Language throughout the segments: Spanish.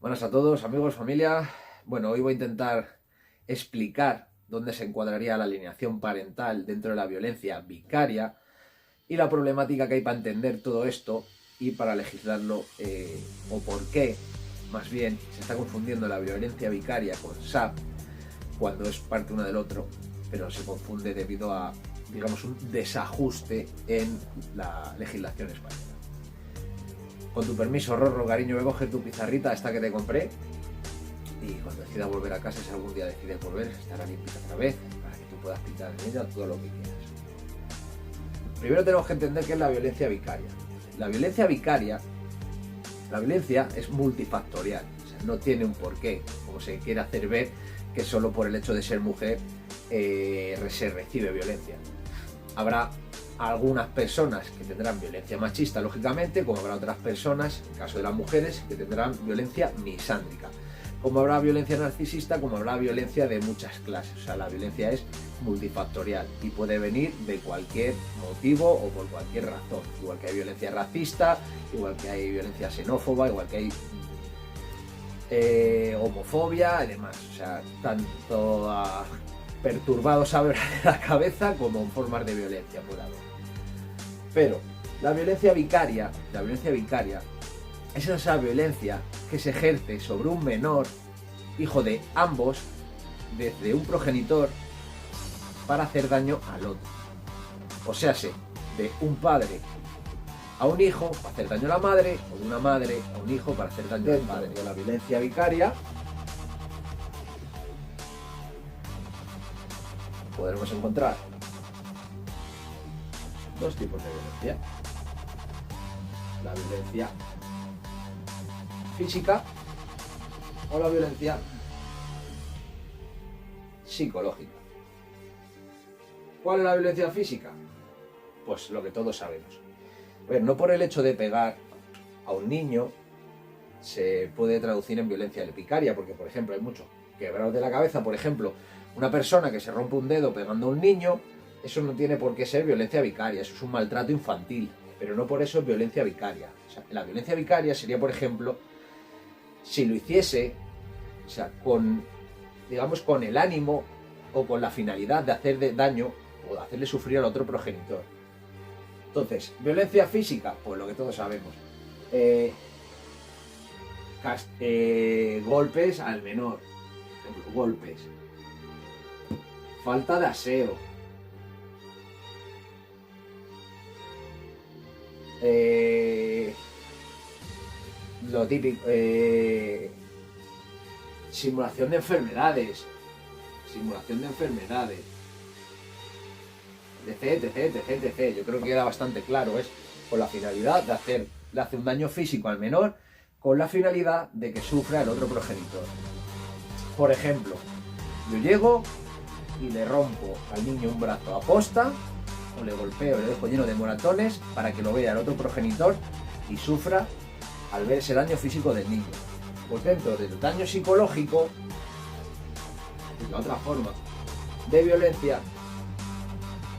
Buenas a todos, amigos, familia. Bueno, hoy voy a intentar explicar dónde se encuadraría la alienación parental dentro de la violencia vicaria y la problemática que hay para entender todo esto y para legislarlo, o por qué, más bien, se está confundiendo la violencia vicaria con SAP cuando es parte una del otro, pero se confunde debido a, digamos, un desajuste en la legislación española. Con tu permiso, Rorro, cariño, voy a coger tu pizarrita esta que te compré y cuando decidas volver a casa, si algún día decides volver, estará limpita otra vez para que tú puedas pintar en ella todo lo que quieras. Primero tenemos que entender qué es la violencia vicaria. La violencia vicaria, la violencia es multifactorial, o sea, no tiene un porqué, como se quiere hacer ver que solo por el hecho de ser mujer se recibe violencia. Habrá algunas personas que tendrán violencia machista, lógicamente, como habrá otras personas, en el caso de las mujeres, que tendrán violencia misántrica. Como habrá violencia narcisista, como habrá violencia de muchas clases. O sea, la violencia es multifactorial y puede venir de cualquier motivo o por cualquier razón. Igual que hay violencia racista, igual que hay violencia xenófoba, igual que hay homofobia y demás. O sea, tanto perturbados a la cabeza como en formas de violencia puede haber. Pero la violencia vicaria es esa violencia que se ejerce sobre un menor, hijo de ambos, desde un progenitor, para hacer daño al otro. O sea, de un padre a un hijo para hacer daño a la madre, o de una madre a un hijo para hacer daño al padre. De la violencia vicaria podremos encontrar dos tipos de violencia. La violencia física o la violencia psicológica. ¿Cuál es la violencia física? Pues lo que todos sabemos. Bueno, no por el hecho de pegar a un niño se puede traducir en violencia vicaria, porque por ejemplo hay muchos quebrados de la cabeza. Por ejemplo, una persona que se rompe un dedo pegando a un niño, eso no tiene por qué ser violencia vicaria, eso es un maltrato infantil, pero no por eso es violencia vicaria. O sea, la violencia vicaria sería, por ejemplo, si lo hiciese, o sea, digamos, con el ánimo o con la finalidad de hacer daño o de hacerle sufrir al otro progenitor. Entonces, violencia física, pues lo que todos sabemos. Golpes al menor, por ejemplo, golpes. Falta de aseo. Lo típico. Simulación de enfermedades. Etc. Yo creo que queda bastante claro. Es con la finalidad de le hace un daño físico al menor, con la finalidad de que sufra el otro progenitor. Por ejemplo, yo llego y le rompo al niño un brazo a posta, o le golpeo, le dejo lleno de moratones para que lo vea el otro progenitor y sufra al ver ese daño físico del niño. Pues dentro del daño psicológico, es la otra forma de violencia,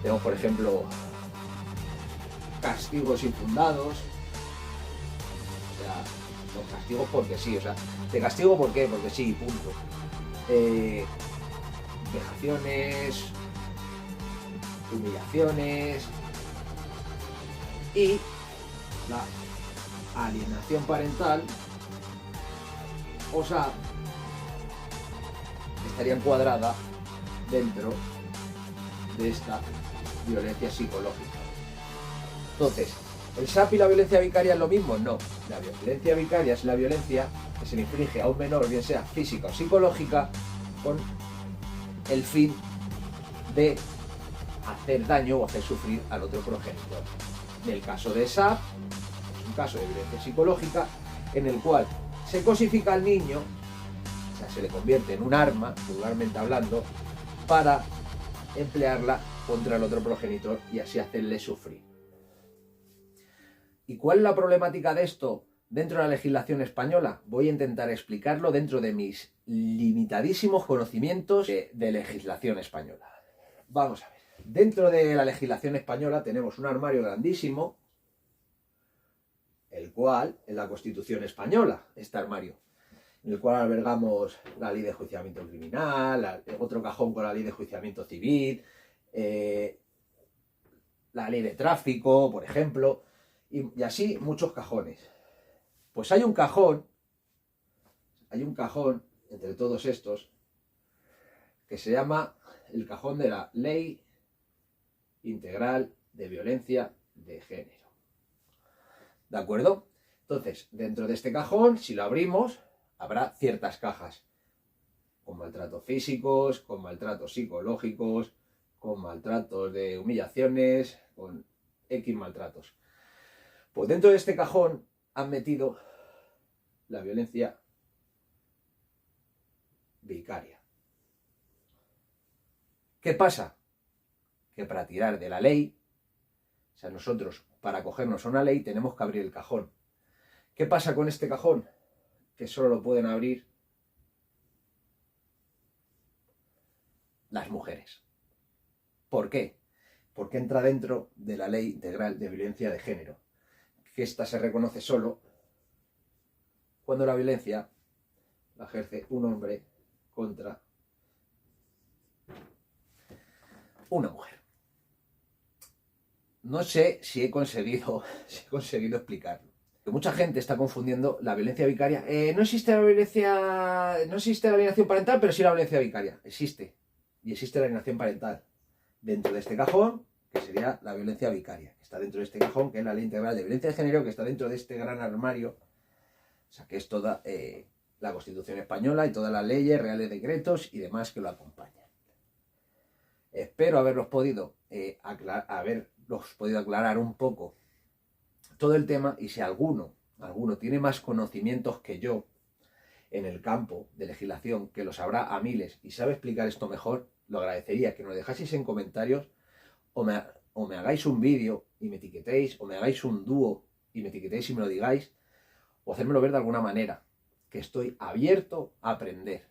tenemos por ejemplo castigos infundados. O sea, los castigos porque sí, o sea, te castigo ¿por qué? Porque sí, punto. Vejaciones, humillaciones y la alienación parental, o sea, estaría encuadrada dentro de esta violencia psicológica. Entonces, ¿el SAP y la violencia vicaria es lo mismo? No. La violencia vicaria es la violencia que se le inflige a un menor, bien sea física o psicológica, con el fin de hacer daño o hacer sufrir al otro progenitor. En el caso de SAP, es un caso de violencia psicológica en el cual se cosifica al niño, o sea, se le convierte en un arma, vulgarmente hablando, para emplearla contra el otro progenitor y así hacerle sufrir. ¿Y cuál es la problemática de esto dentro de la legislación española? Voy a intentar explicarlo dentro de mis limitadísimos conocimientos de legislación española. Vamos a ver. Dentro de la legislación española tenemos un armario grandísimo, el cual es la Constitución española, este armario. en el cual albergamos la ley de enjuiciamiento criminal, otro cajón con la ley de enjuiciamiento civil, la ley de tráfico, por ejemplo, y así muchos cajones. Pues hay un cajón entre todos estos que se llama el cajón de la Ley Integral de Violencia de Género. ¿De acuerdo? Entonces, dentro de este cajón, si lo abrimos, habrá ciertas cajas, con maltratos físicos, con maltratos psicológicos, con maltratos de humillaciones, con X maltratos. Pues dentro de este cajón han metido la violencia vicaria. ¿Qué pasa? Que para tirar de la ley, o sea, nosotros para acogernos a una ley tenemos que abrir el cajón. ¿Qué pasa con este cajón? Que solo lo pueden abrir las mujeres. ¿Por qué? Porque entra dentro de la Ley Integral de Violencia de Género, que esta se reconoce solo cuando la violencia la ejerce un hombre contra una mujer. No sé si he conseguido explicarlo. Mucha gente está confundiendo la violencia vicaria. No existe la alienación parental, pero sí la violencia vicaria. Existe. Y existe la alienación parental dentro de este cajón, que sería la violencia vicaria, que está dentro de este cajón, que es la Ley Integral de Violencia de Género, que está dentro de este gran armario, o sea, que es toda la Constitución española y todas las leyes, reales decretos y demás que lo acompañan. Espero haberlos podido aclarar un poco todo el tema, y si alguno tiene más conocimientos que yo en el campo de legislación, que lo sabrá a miles y sabe explicar esto mejor, lo agradecería que nos dejaseis en comentarios, o me hagáis un vídeo y me etiquetéis, o me hagáis un dúo y me etiquetéis y me lo digáis, o hacérmelo ver de alguna manera, que estoy abierto a aprender.